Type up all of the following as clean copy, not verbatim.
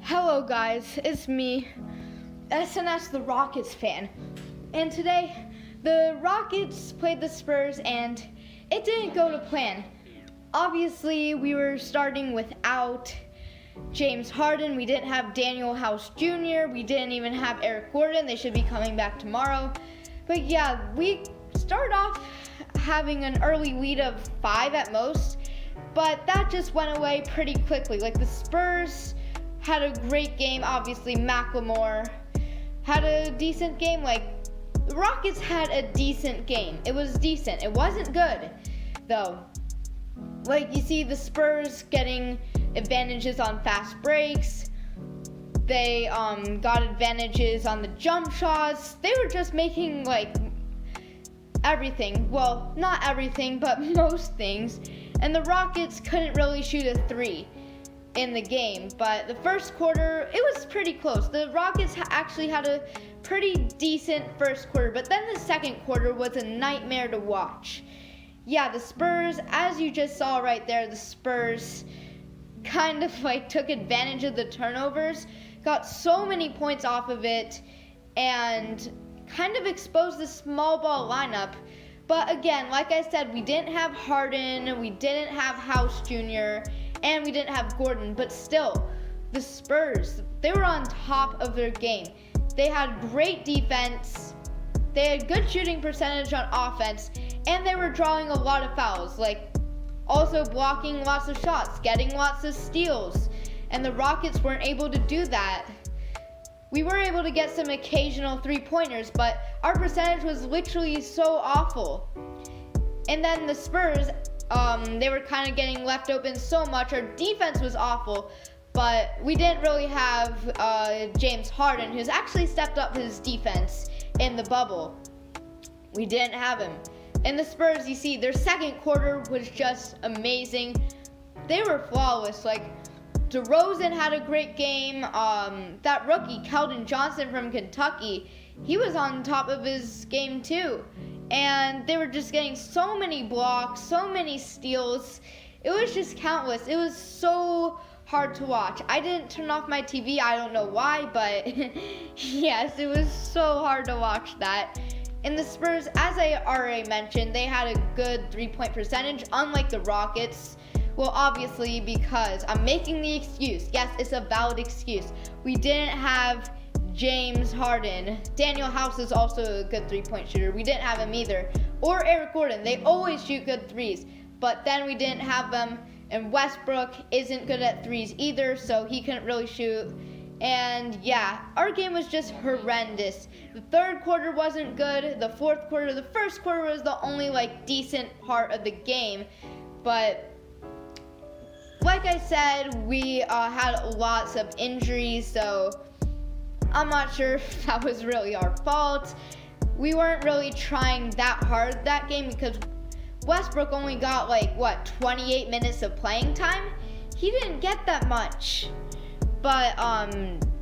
Hello guys, it's me, SNS the Rockets fan, and today the Rockets played the Spurs and it didn't go to plan. Obviously we were starting without James Harden, we didn't have Daniel House Jr., we didn't even have Eric Gordon, they should be coming back tomorrow. But yeah, we started off having an early lead of 5 at most, but that just went away pretty quickly. Like the Spurs had a great game. Obviously, Macklemore had a decent game. Like, the Rockets had a decent game. It was decent. It wasn't good, though. Like, you see the Spurs getting advantages on fast breaks. They got advantages on the jump shots. They were just making, like, everything. Well, not everything, but most things. And the Rockets couldn't really shoot a three in the game, but the first quarter, it was pretty close. The Rockets actually had a pretty decent first quarter, but then the second quarter was a nightmare to watch. Yeah, the Spurs, as you just saw right there, the Spurs kind of like took advantage of the turnovers, got so many points off of it, and kind of exposed the small ball lineup. But again, like I said, we didn't have Harden, we didn't have House Jr., and we didn't have Gordon, but still, the Spurs, they were on top of their game. They had great defense, they had good shooting percentage on offense, and they were drawing a lot of fouls, like also blocking lots of shots, getting lots of steals, and the Rockets weren't able to do that. We were able to get some occasional three-pointers, but our percentage was literally so awful. And then the Spurs, they were kind of getting left open so much. Our defense was awful, but we didn't really have James Harden, who's actually stepped up his defense in the bubble. We didn't have him. And the Spurs, you see, their second quarter was just amazing. They were flawless. Like, DeRozan had a great game. That rookie, Keldon Johnson from Kentucky, he was on top of his game too. And they were just getting so many blocks, so many steals. It was just countless. It was so hard to watch. I didn't turn off my TV. I don't know why, but yes, it was so hard to watch that. And the Spurs, as I already mentioned, they had a good three-point percentage, unlike the Rockets. Well, obviously, because I'm making the excuse. Yes, it's a valid excuse. We didn't have James Harden. Daniel House is also a good three-point shooter. We didn't have him either. Or Eric Gordon. They always shoot good threes. But then we didn't have them. And Westbrook isn't good at threes either, so he couldn't really shoot. And yeah, our game was just horrendous. The third quarter wasn't good. The fourth quarter, the first quarter was the only decent part of the game. But like I said, we had lots of injuries, so I'm not sure if that was really our fault. We weren't really trying that hard that game because Westbrook only got 28 minutes of playing time. He didn't get that much. But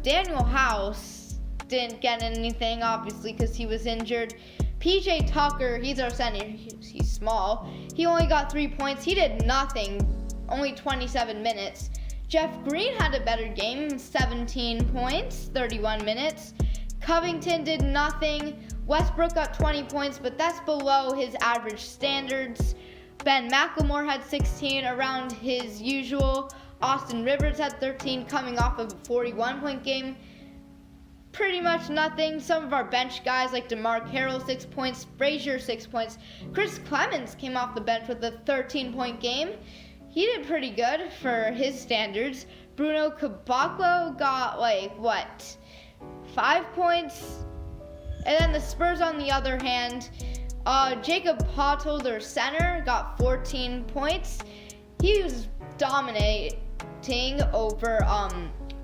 Daniel House didn't get anything, obviously, because he was injured. PJ Tucker, he's our center. He's small. He only got 3 points. He did nothing, only 27 minutes. Jeff Green had a better game, 17 points, 31 minutes. Covington did nothing. Westbrook got 20 points, but that's below his average standards. Ben McLemore had 16, around his usual. Austin Rivers had 13, coming off of a 41-point game. Pretty much nothing. Some of our bench guys like DeMar Carroll, 6 points. Frazier, 6 points. Chris Clemens came off the bench with a 13-point game. He did pretty good for his standards. Bruno Caboclo got 5 points. And then the Spurs, on the other hand, Jacob Poeltl, their center, got 14 points. He was dominating over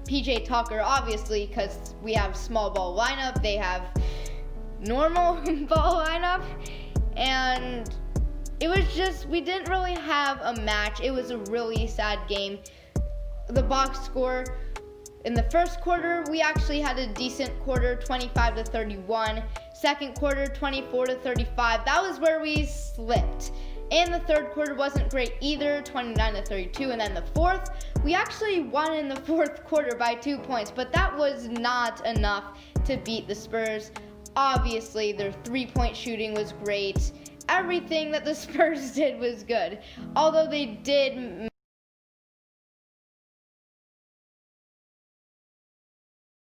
PJ Tucker, obviously, because we have small ball lineup. They have normal ball lineup. And it was just, we didn't really have a match. It was a really sad game. The box score, in the first quarter, we actually had a decent quarter, 25-31. Second quarter, 24-35. That was where we slipped. And the third quarter wasn't great either, 29-32. And then the fourth, we actually won in the fourth quarter by 2 points, but that was not enough to beat the Spurs. Obviously, their three-point shooting was great. Everything that the Spurs did was good. Although they did